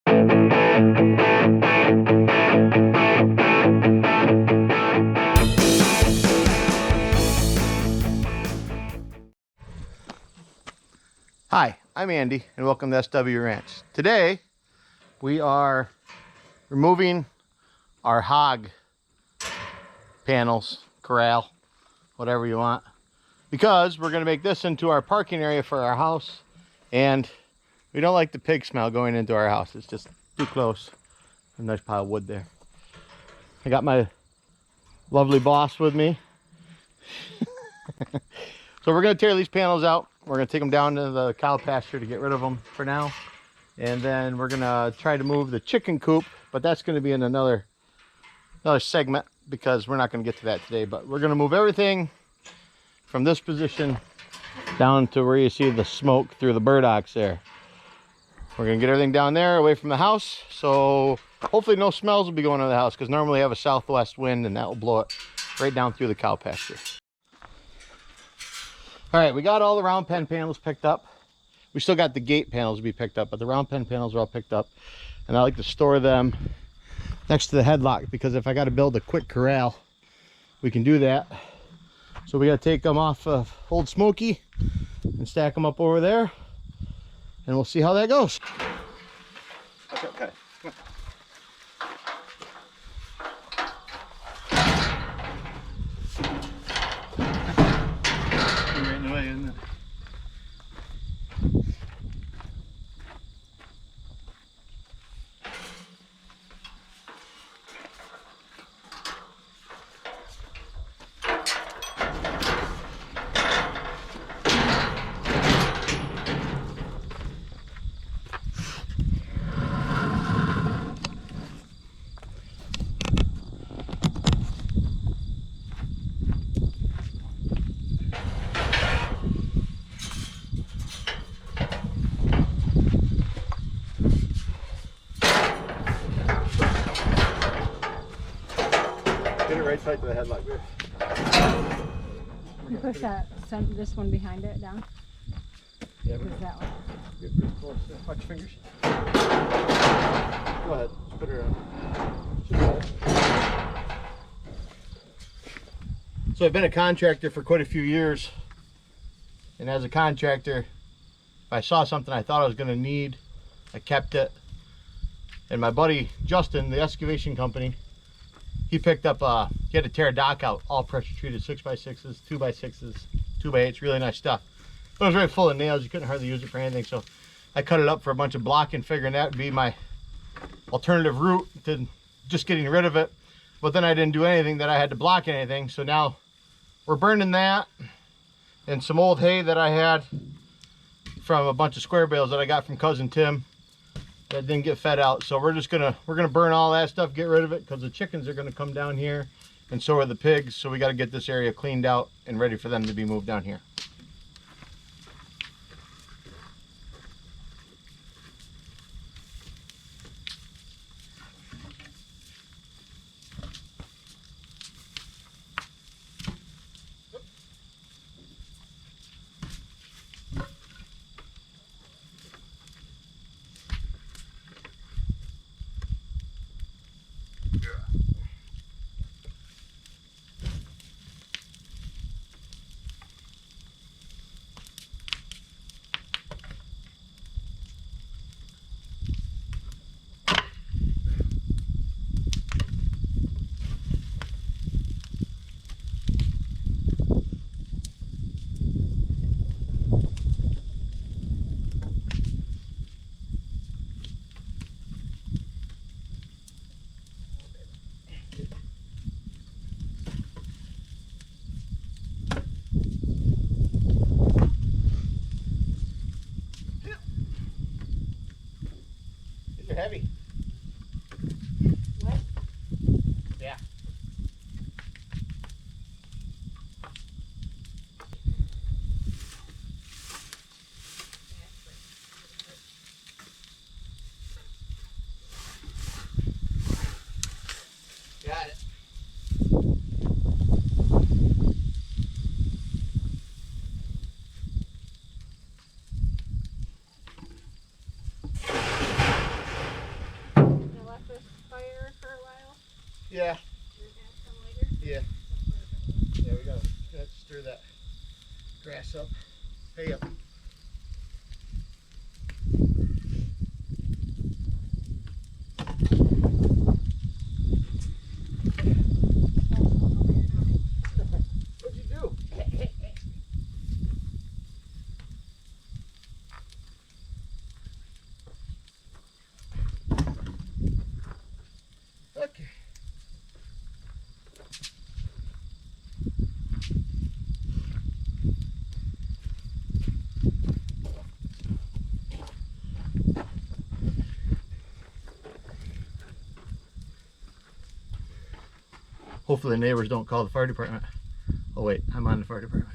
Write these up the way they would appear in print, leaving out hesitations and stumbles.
Hi, I'm Andy and welcome to SW Ranch. Today we are removing our hog panels, corral, whatever you want, because we're going to make this into our parking area for our house, and we don't like the pig smell going into our house. It's just too close. A nice pile of wood there. I got my lovely boss with me. So we're going to tear these panels out. We're going to take them down to the cow pasture to get rid of them for now. And then we're going to try to move the chicken coop, but that's going to be in another segment because we're not going to get to that today. But we're going to move everything from this position down to where you see the smoke through the burdocks there. We're going to get everything down there away from the house. So hopefully no smells will be going into the house, because normally I have a southwest wind and that will blow it right down through the cow pasture. All right, we got all the round pen panels picked up. We still got the gate panels to be picked up, but the round pen panels are all picked up. And I like to store them next to the headlock, because if I got to build a quick corral, we can do that. So we got to take them off of Old Smoky and stack them up over there, and we'll see how that goes. Okay. Right in the way, isn't it? Get it right tight to the headlock there. You push this one behind it down. Yeah, Push that one. Get close. Watch your fingers. Go ahead. Spin it around. So I've been a contractor for quite a few years, and as a contractor, if I saw something I thought I was going to need, I kept it. And my buddy Justin, the excavation company, he picked up he had to tear a dock out, all pressure treated, 6x6s, 2x6s, 2x8s, really nice stuff. But it was very full of nails. You couldn't hardly use it for anything, so I cut it up for a bunch of blocking, figuring that would be my alternative route to just getting rid of it. But then I didn't do anything that I had to block anything, so now we're burning that and some old hay that I had from a bunch of square bales that I got from cousin Tim that didn't get fed out. So we're gonna burn all that stuff, get rid of it, because the chickens are gonna come down here, and so are the pigs. So we got to get this area cleaned out and ready for them to be moved down here. These are heavy. What? Yeah. Got it. Yeah. Yeah. Yeah, we gotta stir that grass up. Hay up. What'd you do? Okay. Hopefully the neighbors don't call the fire department. Oh wait, I'm on the fire department.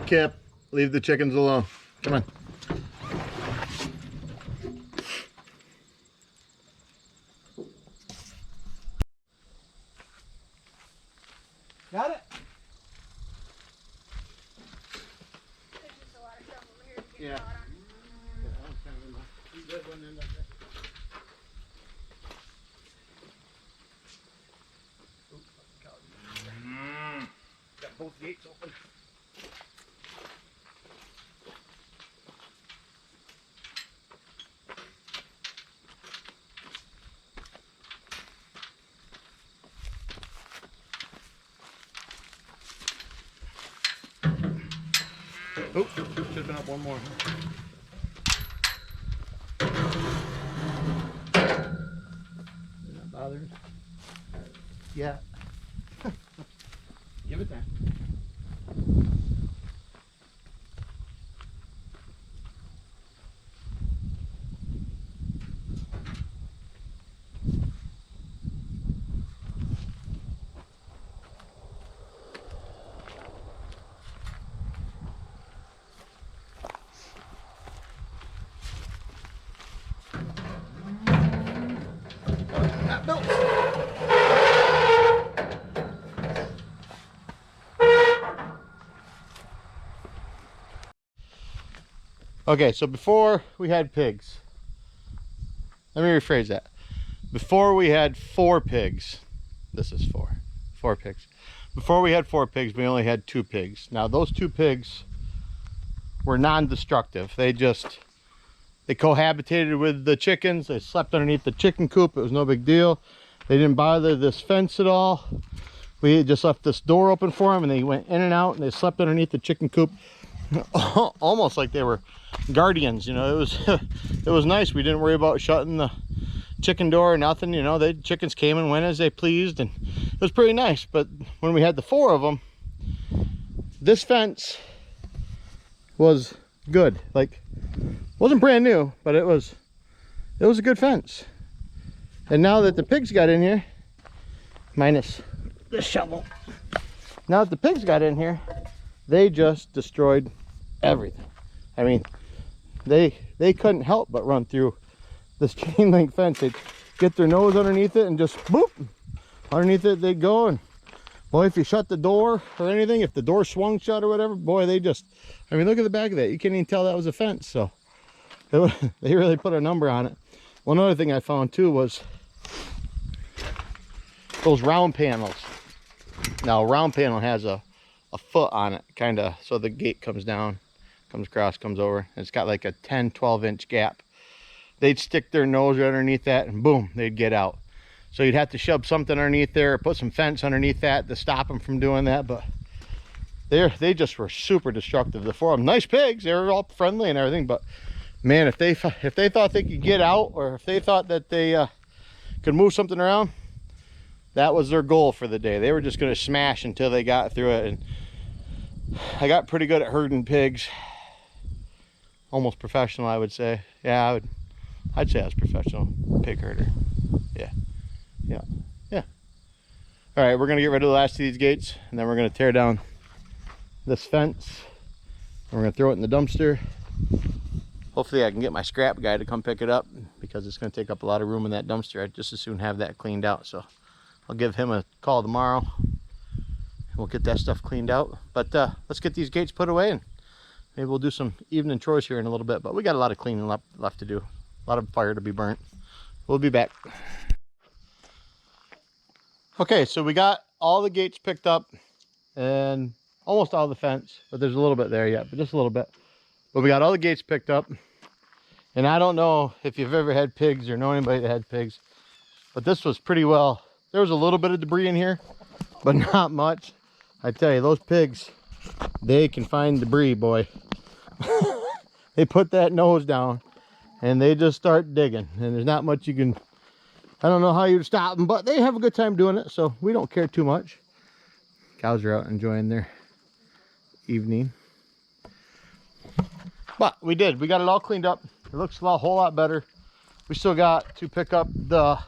Kip, leave the chickens alone. Come on. Got it? Yeah. Got both gates open. Oh, should have been up one more. You're not bothered? Yeah. Give it time. Not built. Okay, so before we had pigs, let me rephrase that. Before we had 4 pigs, this is 4 pigs. Before we had 4 pigs, we only had 2 pigs. Now those 2 pigs were non-destructive. They cohabitated with the chickens. They slept underneath the chicken coop. It was no big deal. They didn't bother this fence at all. We just left this door open for them and they went in and out and they slept underneath the chicken coop. Almost like they were guardians, you know. It was nice. We didn't worry about shutting the chicken door or nothing, you know. The chickens came and went as they pleased and it was pretty nice. But when we had the 4 of them, this fence was good. Like Wasn't brand new, but it was a good fence. And now that the pigs got in here, minus the shovel, now that the pigs got in here, they just destroyed everything. I mean, they couldn't help but run through this chain link fence. They'd get their nose underneath it and just boop, underneath it they'd go. And boy, if you shut the door or anything, if the door swung shut or whatever, boy, they just, I mean, look at the back of that. You can't even tell that was a fence. So they really put a number on it. One other thing I found too was those round panels. Now, a round panel has a foot on it, kind of, so the gate comes down, comes across, comes over, and it's got like a 10-12 inch gap. They'd stick their nose right underneath that and boom, they'd get out. So you'd have to shove something underneath there or put some fence underneath that to stop them from doing that. But they just were super destructive, the four of them. Nice pigs, they were all friendly and everything, but man, if they thought they could get out, or if they thought that they could move something around, that was their goal for the day. They were just going to smash until they got through it. And I got pretty good at herding pigs, almost professional, I would say. Yeah, I'd say I was a professional pig herder. Yeah. All right, we're gonna get rid of the last of these gates, and then we're gonna tear down this fence, and we're gonna throw it in the dumpster. Hopefully I can get my scrap guy to come pick it up, because it's gonna take up a lot of room in that dumpster. I'd just as soon have that cleaned out. So I'll give him a call tomorrow, and we'll get that stuff cleaned out. But let's get these gates put away, and maybe we'll do some evening chores here in a little bit. But we got a lot of cleaning left to do, a lot of fire to be burnt. We'll be back. Okay, so we got all the gates picked up and almost all the fence, but there's a little bit there yet, but just a little bit. But we got all the gates picked up, and I don't know if you've ever had pigs or know anybody that had pigs, but this was pretty well. There was a little bit of debris in here, but not much. I tell you, those pigs, they can find debris, boy. They put that nose down and they just start digging, and there's not much you can, I don't know how you'd stop them, but they have a good time doing it, so we don't care too much. Cows are out enjoying their evening. But we got it all cleaned up. It looks a whole lot better. We still got to pick up the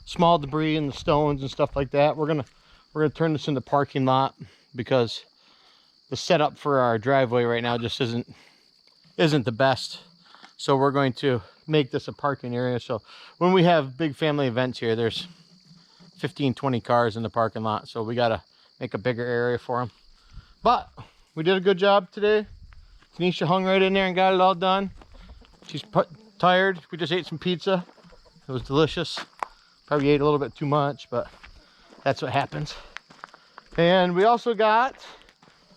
small debris and the stones and stuff like that. We're gonna turn this into parking lot, because the setup for our driveway right now just isn't the best. So we're going to make this a parking area. So when we have big family events here, there's 15-20 cars in the parking lot, so we got to make a bigger area for them. But we did a good job today. Tanisha hung right in there and got it all done. She's tired. We just ate some pizza. It was delicious. Probably ate a little bit too much, but that's what happens. And we still got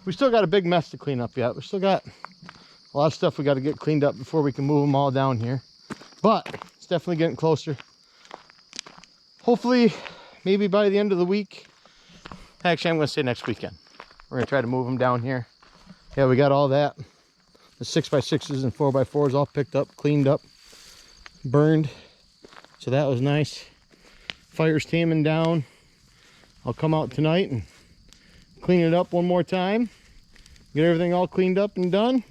a big mess to clean up yet. We still got a lot of stuff we got to get cleaned up before we can move them all down here. But it's definitely getting closer. Hopefully, maybe by the end of the week. Actually, I'm going to say next weekend. We're going to try to move them down here. Yeah, we got all that. The 6x6s and 4x4s all picked up, cleaned up, burned. So that was nice. Fire's taming down. I'll come out tonight and clean it up one more time. Get everything all cleaned up and done.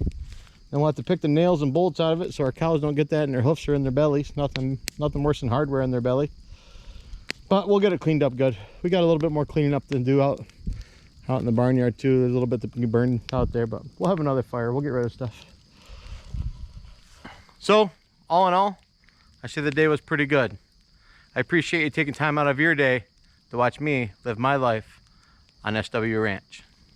Then we'll have to pick the nails and bolts out of it so our cows don't get that in their hoofs or in their bellies. Nothing worse than hardware in their belly. But we'll get it cleaned up good. We got a little bit more cleaning up to do out in the barnyard too. There's a little bit that can be burned out there, but we'll have another fire. We'll get rid of stuff. So, all in all, I say the day was pretty good. I appreciate you taking time out of your day to watch me live my life on SW Ranch.